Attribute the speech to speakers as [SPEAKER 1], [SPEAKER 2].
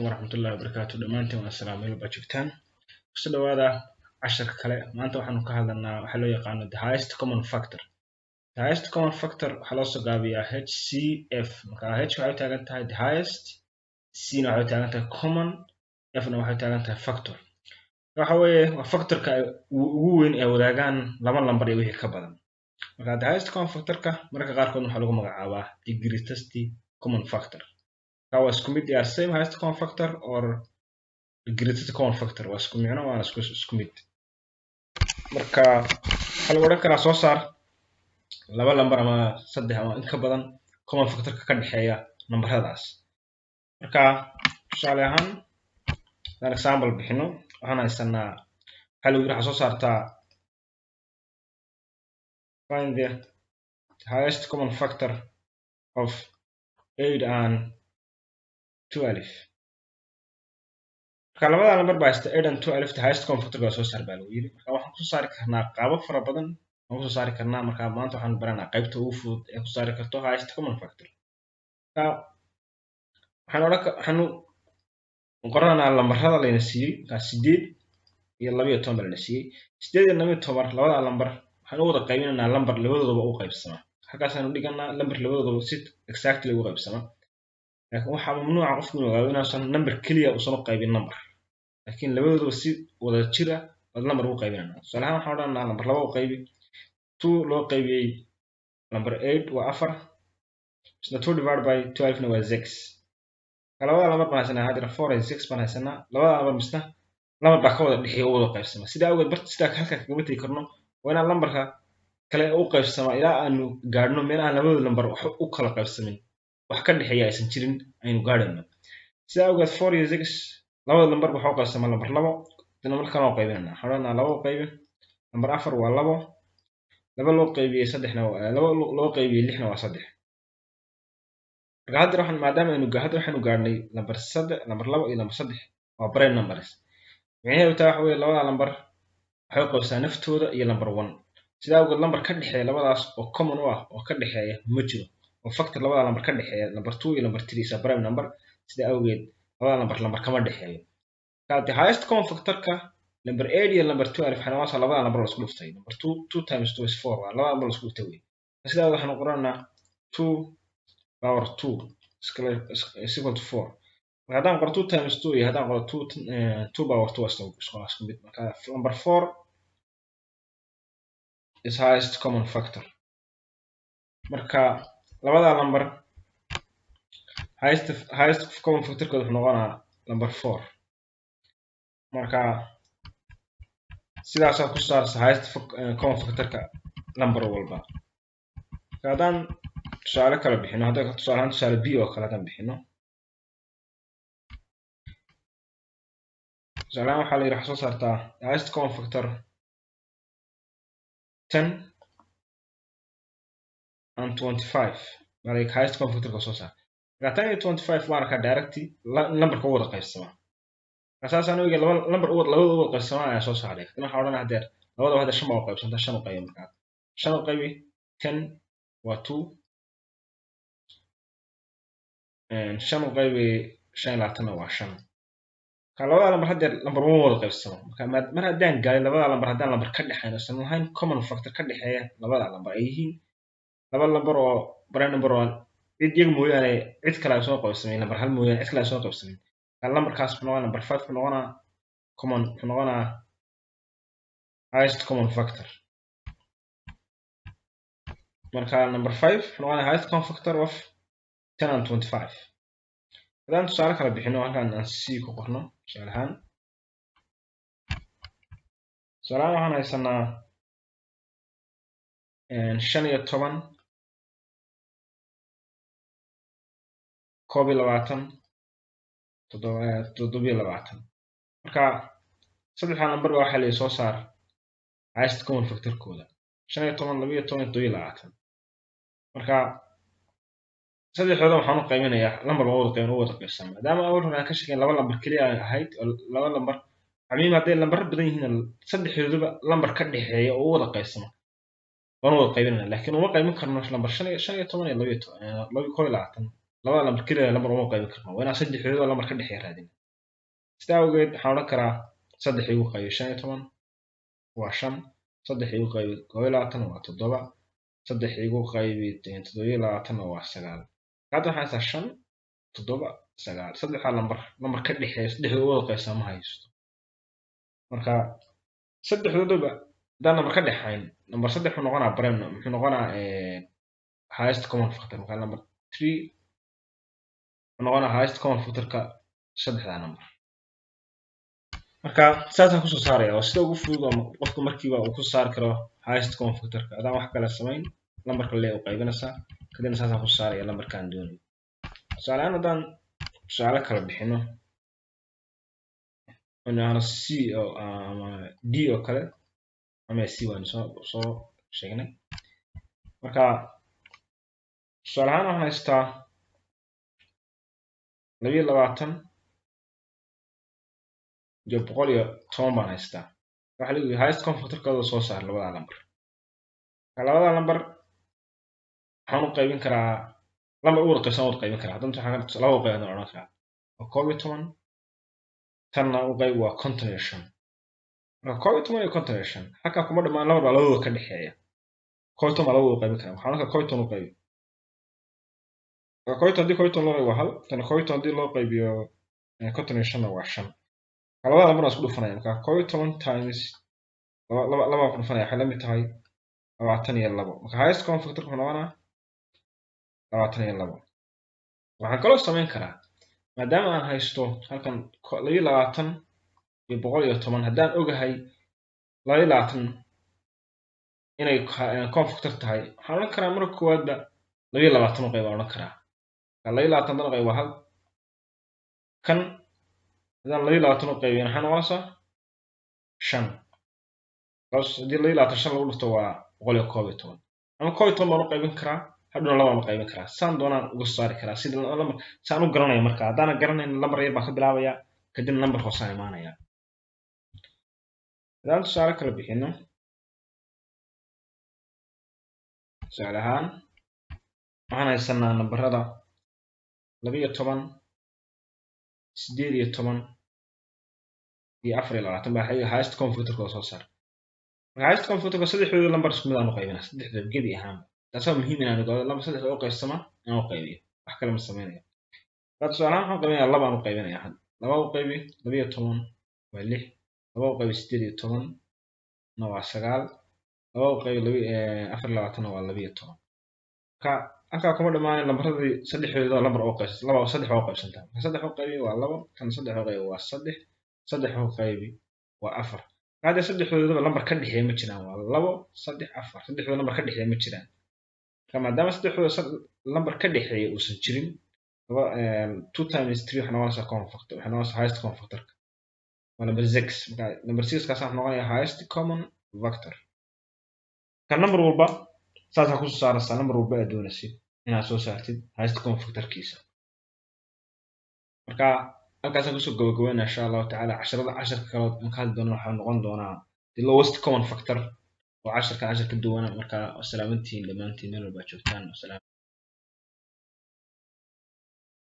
[SPEAKER 1] waraxmatullaahi wabarakaatu dhammaantiin waa salaamayn baa joogtaan kusoo dhawaada casharka kale maanta waxaanu ka hadlanaa waxaa loo yaqaano the highest common factor waxaa loo soo gaabiyaa HCF marka h waxay u taagan tahay the highest c na waxay u taagan tahay common f na waxay u taagan tahay factor waxa weeye waa factorka ugu weyn ee wadaagaan laba lambar iyo wixii ka badan marka the highest common factorka mararka qaarkood waxaa lagu magacaabaa the greatest common factor waa isku mid are same highest common factor or greatest common factor waa isku micno waana isku mid marka waxaa lagu odhan karaa soo saar laba lambar ama saddex ama in ka badan common factorka ka dhexeeya nambaradaas marka tusaale ahaan hadaan example bixino waxaan haysanaa waxaa lagu yidhi waxaa soo saartaa find the highest common factor of 8 and 12 marka labada lambar baa haysta 8 and 12 the highest common factor waa soo saar baa lagu yidhi marka waxaan ku saari karnaa qaabab fara badan waan ku saari karnaa marka maanta waxaan baranaa qaybta ugu fudud ee ku saari karto highest common factor marka waxaan qoranaa lambarada layna siiyey marka 8 iyo 12 baa layna siiyey 8 iyo 12 labada lambar waxaan u wada qaybinaynaa lambar labadooduba u qaybsama halkaasaan u dhiganaa lambar labadooduba si exactly ugu qaybsama laakiin waxaa mamnuuca qofku inuu ogaado inaasan number keliya uusan u qaybin number laakiin labadooduba si wada jir ah baad lambar ugu qaybinayna tusaale ahaan waxaan odhanaa lambar 2 u qaybi 2 loo qaybiyey lambar 8 waa 4 isna 2 divided by 12 na waa 6 labada lambar baan haysanaa hadda 4 iyo 6 baan haysanaa labada lambar misna lambar baa ka wada dhexeeya oo wada qaybsama sidaa awgeed barta sidaa halka kaga tagi karno waa inaan lambarka kale u qaybsama ilaa aanu gaadhno meel aan labada lambar wax u kala qaybsamin wax ka dhexeeya aysan jirin aynu gaadhayno sidaa awgeed 4 iyo 6 labada lambar waxa u qaybsama lambar 2 dina markaan loo qaybinayna waxaan odhanaa 2 u qaybi lambar 4 waa 2 2 loo qaybiyey 3 na waa 2 loo qaybiyey 6 na waa 3 marka hadda waxaanu gaadhnay lambar 3 lambar 2 iyo lambar 3 waa prime numbers micnaheedu taa waxa weeye labada lambar waxay u qaybsaa naftooda iyo lambar 1 sidaa awgeed lambar ka dhexeeya labadaas oo common u ah oo ka dhexeeya ma jiro oo factor labada lambar ka dhexeeya lambar 2 iyo lambar 3 is a prime number sidaa awgeed labada lambar kama dhexeeyo the highest common factorka lambar 8 iyo lambar 12 waxay noqonaysaa labada lambar la isku dhuftay lambar 2 times 2 is 4 waa labada lambar la isku dhuftay wey sidaa waxaan qoranaa 2 power 2 is equal to 4 marka haddaan qoro 2 times 2 iyo haddaan qoro 2 power 2 isku mid marka lambar 4 is highest common factor marka labada lambar highest common factor kooda wuxuu noqonaa lambar 4 marka sidaasaa ku saarsa highest common factorka lambar walba haddaan tusaale kala bixino haddaan tusaale b oo kale haddaan bixino tusaalehaan waxaa la yidhi waxaa soo saartaa highest common factor 10 and 25 baa like highest common factorka soo saar marka 10 iyo 25 waa arkaa directly lambarka u wada qaybsama asaasaan u eegay labada u wada qaybsama ayaa soo saaray kana waxaa odhanaa hadeer labada hadda 5 baa u qaybsanta 5 u qaybi markaa 5 u qaybi 10 waa 2 5 u qaybi 25 waa 5 ka labada lambar hadda lambar 1 wada qaybsama marka mar haddaan gaaray labada lambar haddaan lambar ka dhexeyno san lahayn common factor ka dhexeeya labada lambar ay yihiin laba lambar oo prime number oo cid iyaga mooyaane cid kale ay soo qaybsameen lambar hal mooyaane cid kale ay soo qaybsameen lambarkaas wuxuu noqonaa number 5 wuxuu noqonaa common wuxuu noqonaa highest common factor marka number 5 wuxuu noqonaa highest common factor of 10 and 25 hadaan tusaale kala bixino halkaan aan c ku qorno tusaale ahaan waxaan haysanaa 5 iyo 10 koob iyo 20 7 marka saddexda lambar waxaa la soo saar highest common factor kooda 5 iyo 10 2 iyo 20 marka saddexdooda waxaan u qaybinayaa lambar wada qaybsama maadaama awal hore aan ka shaqeyn laba lambar kaliya ahayd laba lambar amiin hadday lambar badan yihiin saddexdooduba lambar ka dhexeeya oo wada qaybsama waan wada qaybinayna laakiin uma qaybin karno lambar 5 iyo 10 iyo 2 iyo 20 labada lambar keliya lambar uma qaybin karno waa inaan saddexdooda lambar ka dhexeeya raadin sidaa awgeed waxaan odhan karaa 3 igu qaybi 15 waa 5 3 igu qaybi 21 waa 7 3 igu qaybi 27 waa 9 hadda waxaan haysaa 5 7 9 saddexda lambar ka dhexeeya saddexdooda qaybsan ma haysto marka saddexdooda hadaan lambar ka dhexayn lambar 3 wuxuu noqonaa prime wuxuu noqonaa highest common factor marka number 3 wuxuu noqonaa highest common factor-ka saddexda number marka saasaan kusoo saaraya oo sida ugu fudud oo qofku markiiba uu ku saari karo highest common factor-ka adaan wax kale samayn lambarka lee u qaybinaysaa kadibna saasaan ku saaraya lambarkaan doonayo tusaale ahaan haddaan tusaale kala bixino oona c ama d oo kale ama c waan soo sheegnay marka tusaale ahaan waxaan haystaa 22 iyo 110 baan haystaa waxa lagu highest common factor-kooda soo saar labada lambar labada lambar waxaan u qaybin karaa lambar ugu qaybsan oo qaybin karaa hadda waxaan laba qaybin oran karaa 11 tanna u qayb waa 55 marka 11 iyo 55 halka kuma dhamaan lambar baa labadooda ka dhexeeya 11 baa labadooda qaybin karaa waxaan ka 11 u qayb haddii 11 loo qayb waa hal tan 11 haddii loo qaybiyo 55 waa 5 labada lambar isku dhufanaya marka 11 times laba ku dhufanaya waxay la mid tahay 22 marka highest common factor wuxuu noqonaa 22 waxaan kaloo samayn karaa maadaama aan haysto halkan 22 iyo 110 haddaan ogahay 22 inay common factor tahay waxaan odhan karaa marka koowaadba 22 qayb aan odhan karaa 22 qayb waa hal kan hadaan 22 qaybin waxaan noqonaysaa 5 bas hadii 22 lagu dhufto waa 111 ama 11 baan u qaybin karaa hadhow laba ma qaybin karaa saan doonaan uga saari karaa sida lambar saan u garanayo marka hadaan garanayn lambar yar baan ka bilaabaya kadib lambar hoose imaanaya hadaan tusaale kala bixino tusaale ahaan waxaan haysanaa nambarada 12 18 iyo 24 baa highest common factor-kooda soo saar marka highest common factor-ka saddexdooda lambar isku mid aan u qaybinaa saddexdooda gebi ahaan taasoo muhiim inaan ogaado lambar saddex oo qaybsama aan u qaybiyo wax kale ma samaynayo tusaale ahaan waxaan qaybinayaa 2 aan u qaybinayaa 2 u qaybi 12 waa 6 2 u qaybi 18 na waa 9 2 u qaybi 24 waa 12 marka halka kuma dhamaan lambaradii saddexdooda lambar oo qaybsan laba saddex oo qaybsantaa saddex u qaybi waa 2 kan saddex u qaybi waa 3 saddex u qaybi waa 4 hada saddexdooda lambar ka dhexeeya ma jiraan waa 2 3 4 saddexdooda lambar ka dhexeeya ma jiraan maadaama saddexdooda lambar ka dhexeeya uusan jirin 2 times 3 waxaa noqonaysaa common factor waxaa noqonaysaa highest common factor waa number 6 marka number 6 kaas waxaa noqonaya highest common factor kan number walba saasa ku saaraysaa number walba aad doonaysid inaad soo saartid highest common factor-kiisa marka halkaasaan kusoo gabagabeynaa insha allahu tacaala casharka kale aan ka hadli doono waxaa noqon doonaa the lowest common factor oo casharka duwana marka salaamantiin dhammaantiin meel walba joogtaan